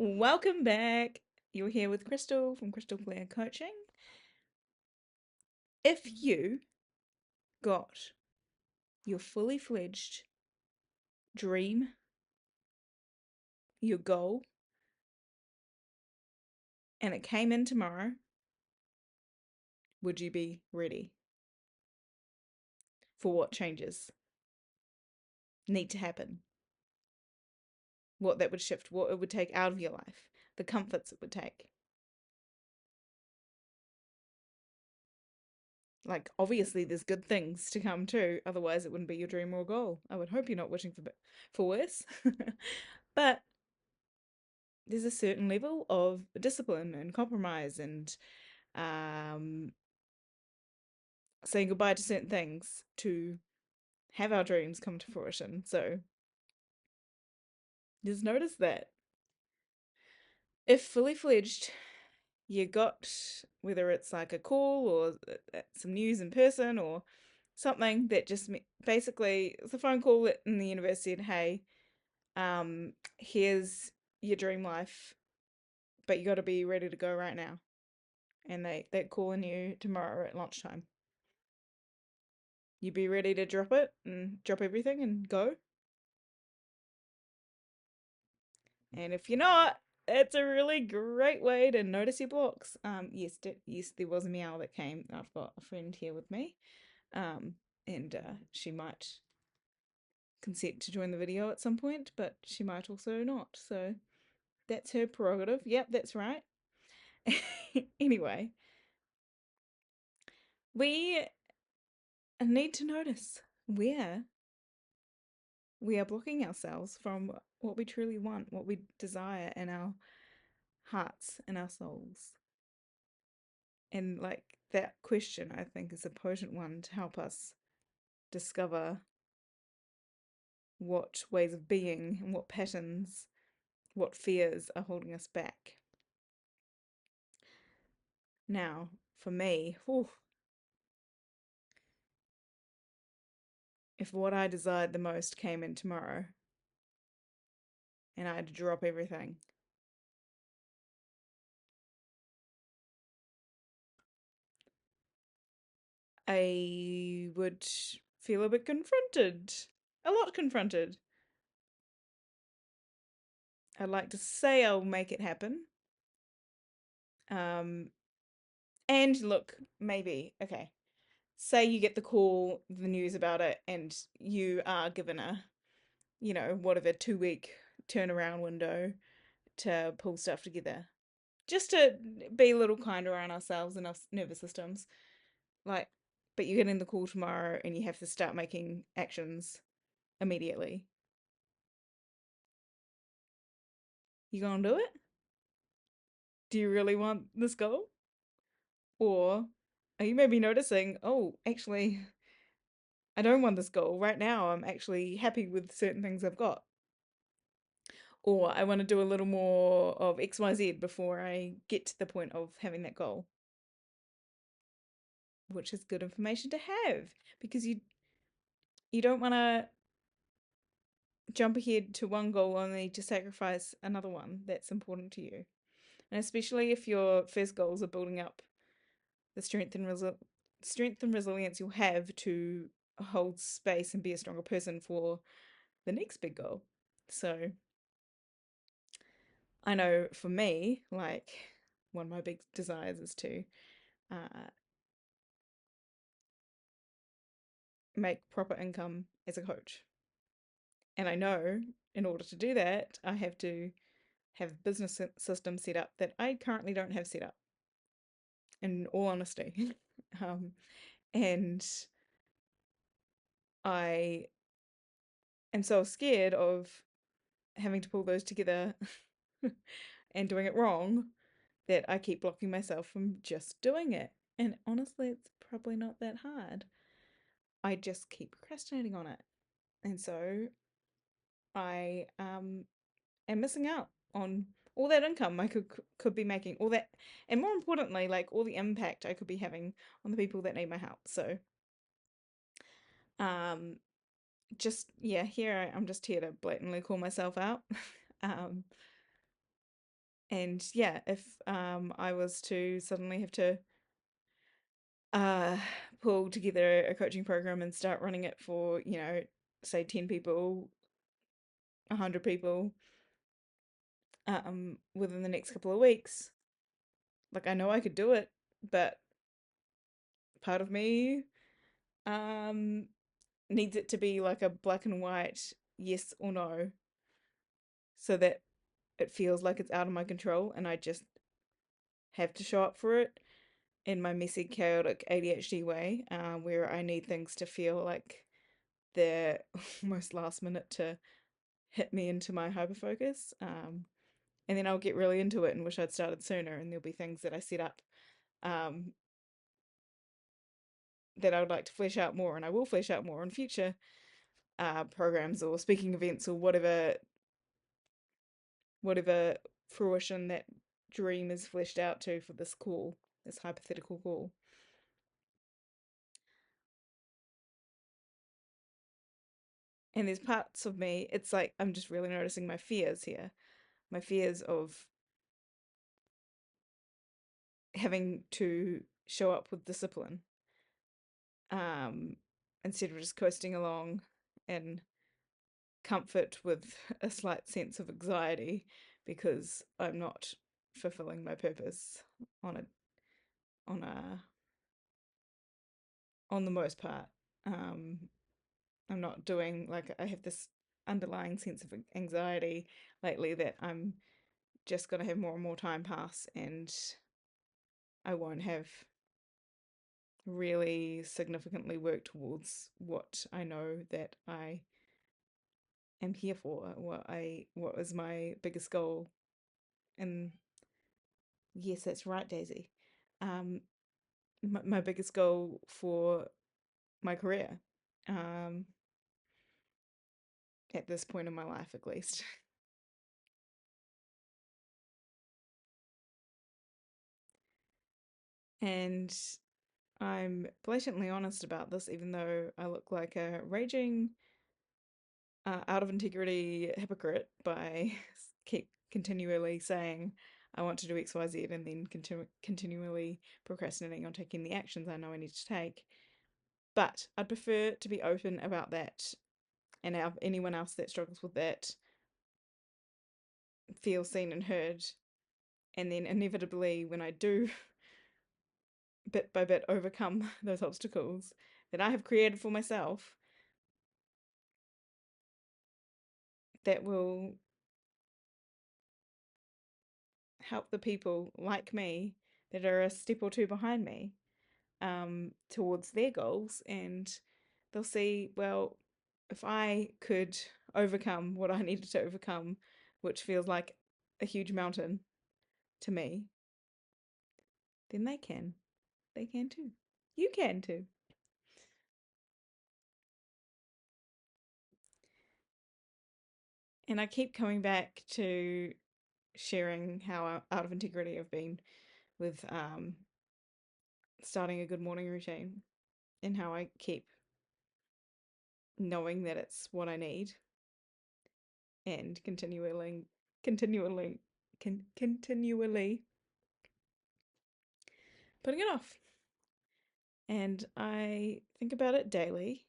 Welcome back. You're here with Crystal from Crystal Clear Coaching. If you got your fully fledged dream, your goal, and it came in tomorrow, would you be ready for what changes need to happen? What that would shift, what it would take out of your life, the comforts it would take. Like, obviously, there's good things to come too, otherwise, it wouldn't be your dream or goal. I would hope you're not wishing for worse. But there's a certain level of discipline and compromise and um, saying goodbye to certain things to have our dreams come to fruition. So just notice that if fully fledged, you got whether it's like a call or some news in person or something that just basically it's a phone call in the universe said, "Hey, here's your dream life, but you got to be ready to go right now." And they're calling you tomorrow at lunchtime. You be ready to drop it and drop everything and go. And if you're not, it's a really great way to notice your blocks. Yes, there was a meow that came. I've got a friend here with me, um, and she might consent to join the video at some point, but she might also not. So that's her prerogative. Yep, that's right. Anyway, we need to notice where we are blocking ourselves from what we truly want, what we desire in our hearts and our souls. And like that question, I think, is a potent one to help us discover what ways of being and what patterns, what fears are holding us back. Now, for me, if what I desired the most came in tomorrow and I had to drop everything, I would feel a bit confronted, a lot confronted. I'd like to say I'll make it happen. Um, and look, maybe, okay, say you get the call, the news about it, and you are given a, whatever, 2 week turnaround window to pull stuff together. Just to be a little kinder on ourselves and our nervous systems. Like, but you're getting the call tomorrow and you have to start making actions immediately. You gonna do it? Do you really want this goal? Or are you maybe noticing, oh, actually, I don't want this goal. Right now, I'm actually happy with certain things I've got. Or I want to do a little more of XYZ before I get to the point of having that goal, which is good information to have because you don't want to jump ahead to one goal only to sacrifice another one that's important to you. And especially if your first goals are building up the strength and resilience you'll have to hold space and be a stronger person for the next big goal. So I know for me, like one of my big desires is to uh, make proper income as a coach. And I know in order to do that, I have to have business systems set up that I currently don't have set up, in all honesty. um, and I am so scared of having to pull those together and doing it wrong that I keep blocking myself from just doing it. And honestly, it's probably not that hard. I just keep procrastinating on it. And so I am missing out on all that income I could be making, all that, and more importantly, like all the impact I could be having on the people that need my help. So, um, just yeah, I'm just here to blatantly call myself out. um, And yeah, if I was to suddenly have to uh pull together a coaching program and start running it for, say 10 people, 100 people within the next couple of weeks, like I know I could do it, but part of me um needs it to be like a black and white yes or no, so that it feels like it's out of my control and I just have to show up for it in my messy, chaotic ADHD way, where I need things to feel like they're almost last minute to hit me into my hyperfocus. And then I'll get really into it and wish I'd started sooner. And there'll be things that I set up um, that I would like to flesh out more, and I will flesh out more in future programs or speaking events or whatever fruition that dream is fleshed out to for this call, this hypothetical call. And there's parts of me, it's like I'm just really noticing my fears here. My fears of having to show up with discipline, um, instead of just coasting along in comfort with a slight sense of anxiety because I'm not fulfilling my purpose on a on a on the most part. Um, I'm not doing, like, I have this underlying sense of anxiety lately that I'm just gonna have more and more time pass and I won't have really significantly worked towards what I know that I am here for, what was my biggest goal. And yes, that's right, Daisy. Um, my biggest goal for my career, um, at this point in my life, at least. And I'm blatantly honest about this, even though I look like a raging out of integrity hypocrite by keep continually saying I want to do XYZ and then continually procrastinating on taking the actions I know I need to take. But I'd prefer to be open about that, and have anyone else that struggles with that feel seen and heard. And then inevitably, when I do bit by bit overcome those obstacles that I have created for myself, that will help the people like me that are a step or two behind me, towards their goals. And they'll see, well, if I could overcome what I needed to overcome, which feels like a huge mountain to me, then they can. They can too. You can too. And I keep coming back to sharing how out of integrity I've been with starting a good morning routine, and how I keep knowing that it's what I need and continually, continually putting it off. And I think about it daily,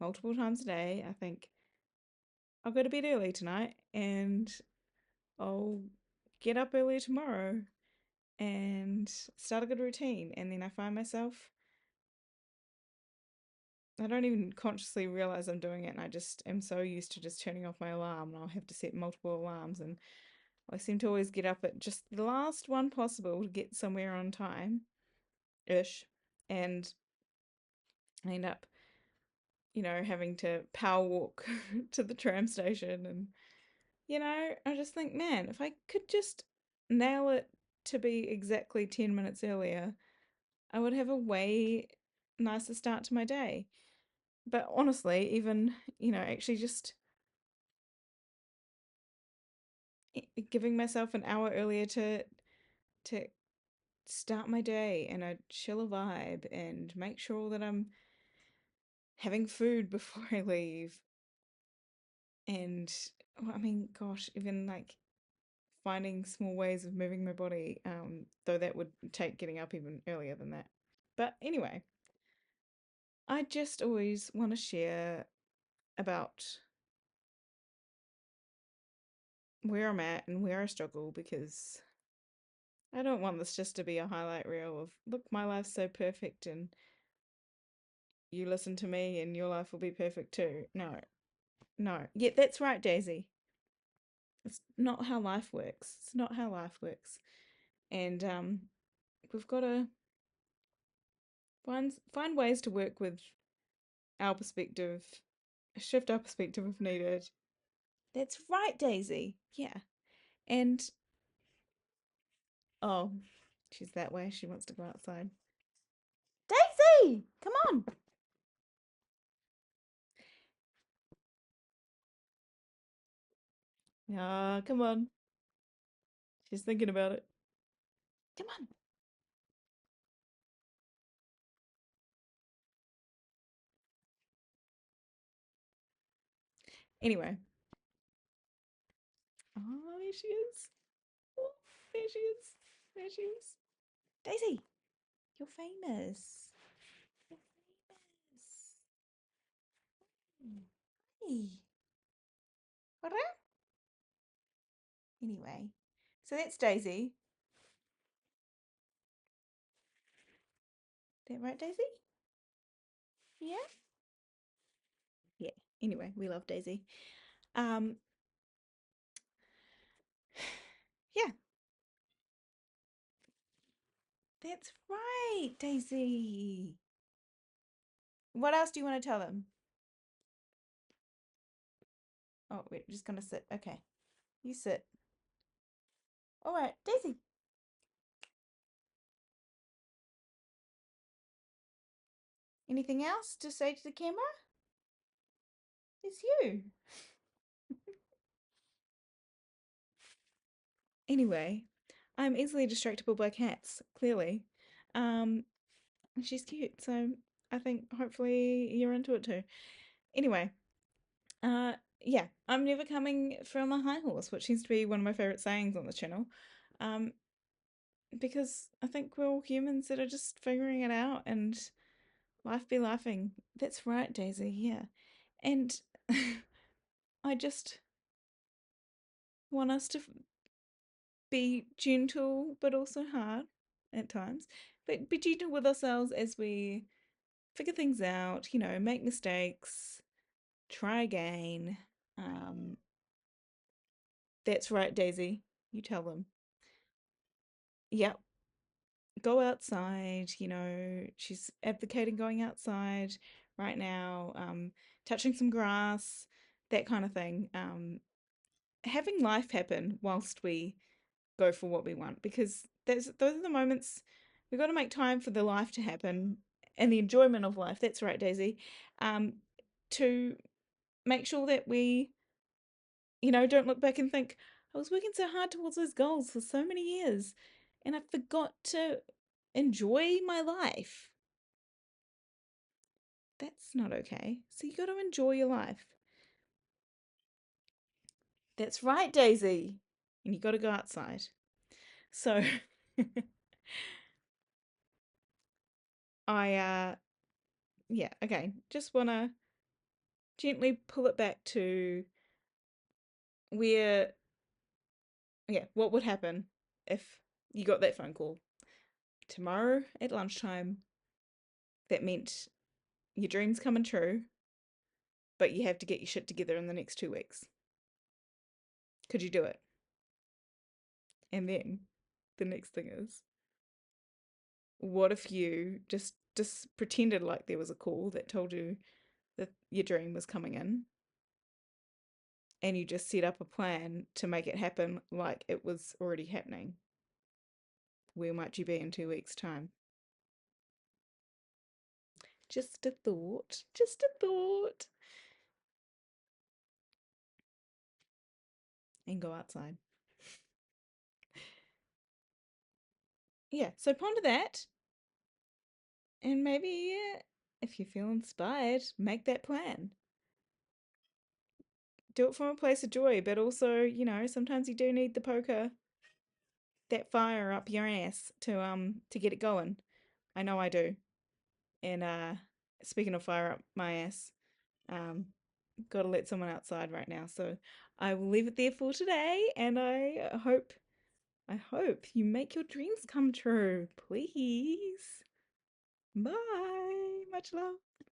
multiple times a day. I think I'll go to bed early tonight and I'll get up earlier tomorrow and start a good routine. And then I find myself, I don't even consciously realize I'm doing it, and I just am so used to just turning off my alarm, and I'll have to set multiple alarms. And I seem to always get up at just the last one possible to get somewhere on time ish. And I end up, having to power walk to the tram station. And, I just think, man, if I could just nail it to be exactly 10 minutes earlier, I would have a way nicer start to my day. But honestly, even, actually just giving myself an hour earlier to start my day in a chiller vibe and make sure that I'm having food before I leave. And I mean, gosh, even like finding small ways of moving my body, though that would take getting up even earlier than that. But anyway, I just always want to share about where I'm at and where I struggle because I don't want this just to be a highlight reel of, look, my life's so perfect and you listen to me and your life will be perfect too. No, no. Yeah, that's right, Daisy. It's not how life works. It's not how life works. And we've got to find ways to work with our perspective, shift our perspective if needed. That's right, Daisy. Yeah. And oh, she's that way. She wants to go outside. Daisy, come on. Ah, come on. She's thinking about it. Come on. Anyway. Oh, there she is. Oh, there she is. There she is. Daisy, you're famous. You're famous. Hey. Ora? Anyway, so that's Daisy. That right, Daisy? Yeah? Yeah. Anyway, we love Daisy. Um, yeah, that's right, Daisy. What else do you want to tell them? Oh, we're just gonna sit. Okay, you sit. All right, Daisy. Anything else to say to the camera? It's you. Anyway, I'm easily distractible by cats, clearly. Um, she's cute, so I think hopefully you're into it too. Anyway, uh, yeah, I'm never coming from a high horse, which seems to be one of my favorite sayings on the channel. Um, because I think we're all humans that are just figuring it out and life be laughing. That's right, Daisy, yeah. And I just want us to be gentle but also hard at times, but be gentle with ourselves as we figure things out, make mistakes, try again. Um, that's right, Daisy. You tell them. Yep, go outside. She's advocating going outside right now, touching some grass, that kind of thing. Having life happen whilst we go for what we want, because those are the moments we've got to make time for the life to happen and the enjoyment of life. That's right, Daisy. Um, to make sure that we, don't look back and think, I was working so hard towards those goals for so many years and I forgot to enjoy my life. That's not okay. So you got to enjoy your life. That's right, Daisy. And you got to go outside. So yeah, okay. Just want to gently pull it back to where, yeah, what would happen if you got that phone call tomorrow at lunchtime that meant your dream's coming true, but you have to get your shit together in the next 2 weeks. Could you do it? And then the next thing is, what if you just pretended like there was a call that told you that your dream was coming in and you just set up a plan to make it happen like it was already happening? Where might you be in 2 weeks' time? Just a thought. Just a thought. And go outside. Yeah, so ponder that and maybe if you feel inspired, make that plan. do it from a place of joy, but also, you know, sometimes you do need the poker, that fire up your ass to get it going. I know I do. And speaking of fire up my ass, um gotta let someone outside right now. So I will leave it there for today, and I hope you make your dreams come true. Please. Bye. Much love.